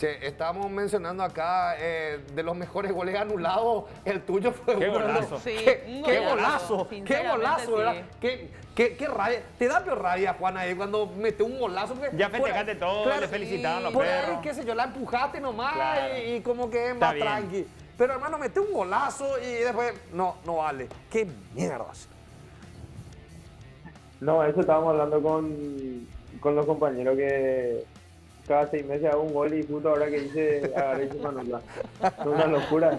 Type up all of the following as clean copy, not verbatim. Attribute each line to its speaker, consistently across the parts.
Speaker 1: Che, estábamos mencionando acá de los mejores goles anulados, el tuyo fue
Speaker 2: Qué
Speaker 1: uno de los-
Speaker 2: golazo.
Speaker 3: Sí, un
Speaker 1: qué
Speaker 3: golazo,
Speaker 1: golazo, qué
Speaker 3: sinceramente,
Speaker 1: golazo, ¿verdad?
Speaker 3: sí.
Speaker 1: Qué rabia. Te da peor rabia, Juan, ahí cuando mete un golazo. Porque
Speaker 2: Ya
Speaker 1: por
Speaker 2: festejaste
Speaker 1: ahí-
Speaker 2: todo, le felicitaron los
Speaker 1: por
Speaker 2: perros.
Speaker 1: ahí, qué sé yo, la empujaste nomás
Speaker 2: Claro.
Speaker 1: y como que es
Speaker 2: Está
Speaker 1: más
Speaker 2: bien.
Speaker 1: tranqui. Pero hermano, mete un golazo y después, no vale. Qué mierda.
Speaker 4: No, eso estábamos hablando con los compañeros que cada 6 meses hago un gol y justo ahora que hice, agarré y hice Manuela. Es una locura.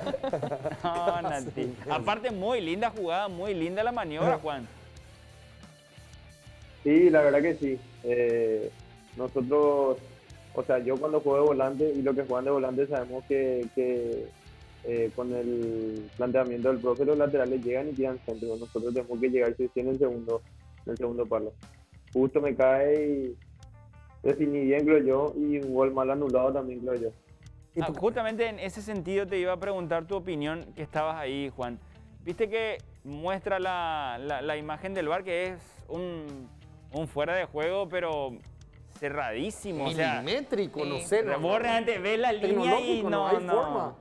Speaker 2: No, Nati. Aparte, muy linda jugada, muy linda la maniobra, Juan.
Speaker 4: Sí, la verdad que sí. Nosotros, o sea, yo cuando juego de volante y los que juegan de volante sabemos que con el planteamiento del profe los laterales llegan y tiran centro. Nosotros tenemos que llegar sí, en el segundo palo. Justo me cae y definí bien, creo yo, y un gol mal anulado también, creo yo.
Speaker 2: Justamente en ese sentido te iba a preguntar tu opinión, que estabas ahí, Juan. Viste que muestra la imagen del VAR, que es un fuera de juego, pero cerradísimo. O sea,
Speaker 1: Milimétrico, no
Speaker 3: sí.
Speaker 1: sé.
Speaker 2: vos realmente ves la línea y
Speaker 1: Tecnológico, no hay forma.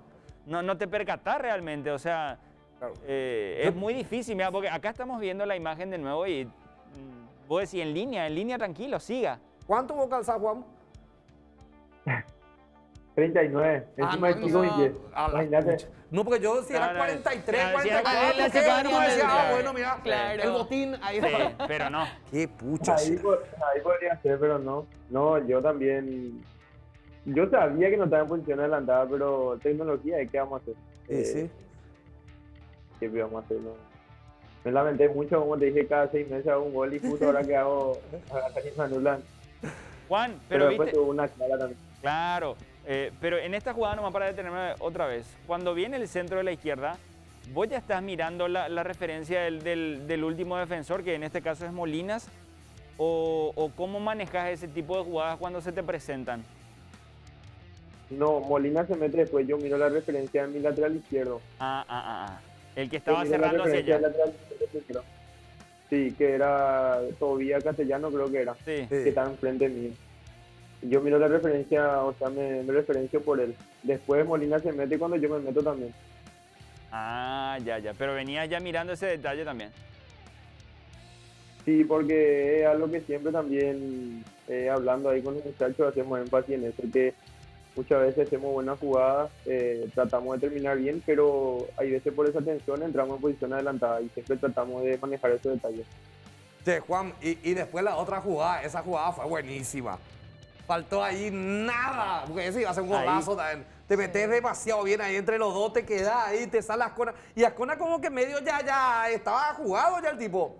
Speaker 2: no te percatás realmente. O sea,
Speaker 1: Claro.
Speaker 2: es muy difícil, mira, porque acá estamos viendo la imagen de nuevo y vos decís en línea tranquilo, siga.
Speaker 1: ¿Cuánto vos calzás, Juan?
Speaker 4: 39, encima de chico y 10.
Speaker 1: a la
Speaker 4: Imagínate.
Speaker 1: pucha. No, porque yo si era
Speaker 2: No, no,
Speaker 1: 43,
Speaker 2: si era
Speaker 1: 44,
Speaker 3: la
Speaker 1: ¿qué?
Speaker 3: separan
Speaker 1: Yo decía,
Speaker 3: del-
Speaker 1: bueno, mira,
Speaker 3: Claro.
Speaker 1: el botín ahí
Speaker 2: Sí,
Speaker 1: está.
Speaker 2: pero no.
Speaker 1: Qué pucha.
Speaker 4: Ahí podría ser, pero no. No, yo también. Yo sabía que no estaba en posición adelantada, pero tecnología, ¿qué vamos a hacer?
Speaker 1: Sí.
Speaker 4: ¿Qué vamos a hacer? No. Me lamenté mucho, como te dije, cada 6 meses hago un gol y justo ahora que hago, casi me anulan.
Speaker 2: Juan,
Speaker 4: Pero
Speaker 2: pero
Speaker 4: después
Speaker 2: viste,
Speaker 4: tuvo una clara también.
Speaker 2: claro, pero en esta jugada, nomás para detenerme otra vez, cuando viene el centro de la izquierda, vos ya estás mirando la referencia del último defensor, que en este caso es Molinas, o cómo manejas ese tipo de jugadas cuando se te presentan.
Speaker 4: No, Molina se mete después, yo miro la referencia en mi lateral izquierdo.
Speaker 2: El que
Speaker 4: Yo
Speaker 2: estaba
Speaker 4: miro la
Speaker 2: cerrando hacia
Speaker 4: referencia
Speaker 2: allá.
Speaker 4: del lateral izquierdo primero. Sí, que era todavía Castellano, creo que era,
Speaker 2: Sí.
Speaker 4: que estaba enfrente mío. Yo miro la referencia, o sea, me referencio por él. Después Molina se mete cuando yo me meto también.
Speaker 2: Ya, pero venías ya mirando ese detalle también.
Speaker 4: Sí, porque es algo que siempre también, hablando ahí con los muchachos, hacemos énfasis en eso, que muchas veces hacemos buenas jugadas, tratamos de terminar bien, pero hay veces por esa tensión entramos en posición adelantada y siempre tratamos de manejar esos detalles.
Speaker 1: Che, Juan, y después la otra jugada, esa jugada fue buenísima. Faltó ahí nada, porque ese iba a ser un golazo también. Te metes demasiado bien ahí entre los dos, te quedas ahí, te sale Ascona. Y Ascona como que medio ya estaba jugado ya el tipo.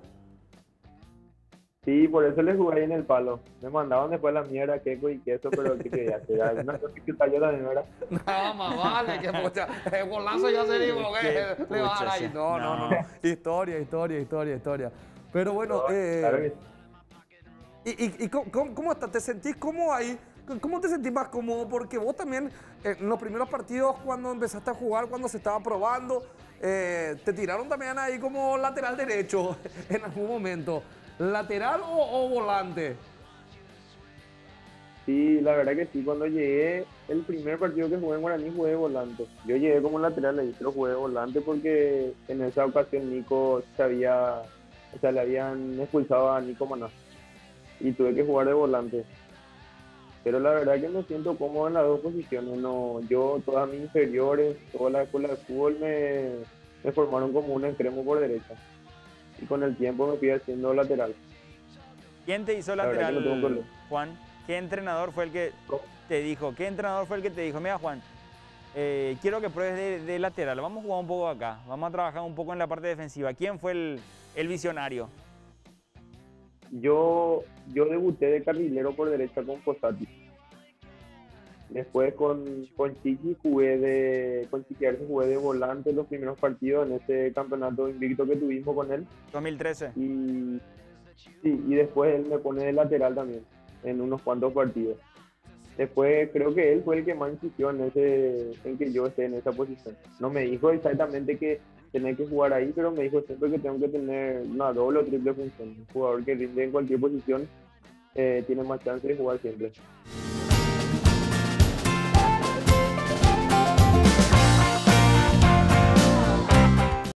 Speaker 4: Sí, por eso le jugué ahí en el palo. Me mandaban después la mierda, queco y queso, pero ¿qué quería hacer? Una cosa que cayó también, ¿verdad?
Speaker 1: Nada más vale, que pucha, el golazo ya se dijo,
Speaker 2: Qué
Speaker 1: le va a dar
Speaker 2: pucha,
Speaker 1: ahí.
Speaker 2: sí.
Speaker 1: No. Historia. Pero bueno,
Speaker 4: Claro que sí.
Speaker 1: ¿y cómo estás? ¿Te sentís cómodo ahí? ¿Cómo te sentís más cómodo? Porque vos también, en los primeros partidos, cuando empezaste a jugar, cuando se estaba probando, te tiraron también ahí como lateral derecho en algún momento. ¿Lateral o volante?
Speaker 4: Sí, la verdad que sí. Cuando llegué, el primer partido que jugué en Guaraní jugué de volante. Yo llegué como lateral ahí, pero jugué de volante porque en esa ocasión Nico le habían expulsado a Nico Maná y tuve que jugar de volante. Pero la verdad que me siento cómodo en las dos posiciones. No, yo, todas mis inferiores, toda la escuela de fútbol me formaron como un extremo por derecha. Y con el tiempo me fui haciendo lateral.
Speaker 2: ¿Quién te hizo
Speaker 4: La verdad que no tengo
Speaker 2: lateral,
Speaker 4: problema.
Speaker 2: Juan? ¿Qué entrenador fue el que te dijo? Mira, Juan, quiero que pruebes de lateral, vamos a jugar un poco acá, vamos a trabajar un poco en la parte defensiva. ¿Quién fue el visionario?
Speaker 4: Yo debuté de carrilero por derecha con Fossati. Después con Chiqui jugué de volante los primeros partidos en ese campeonato invicto que tuvimos con él.
Speaker 2: 2013.
Speaker 4: Y después él me pone de lateral también en unos cuantos partidos. Después creo que él fue el que más insistió en que yo esté en esa posición. No me dijo exactamente que tenía que jugar ahí, pero me dijo siempre que tengo que tener una doble o triple función. Un jugador que rinde en cualquier posición tiene más chance de jugar siempre.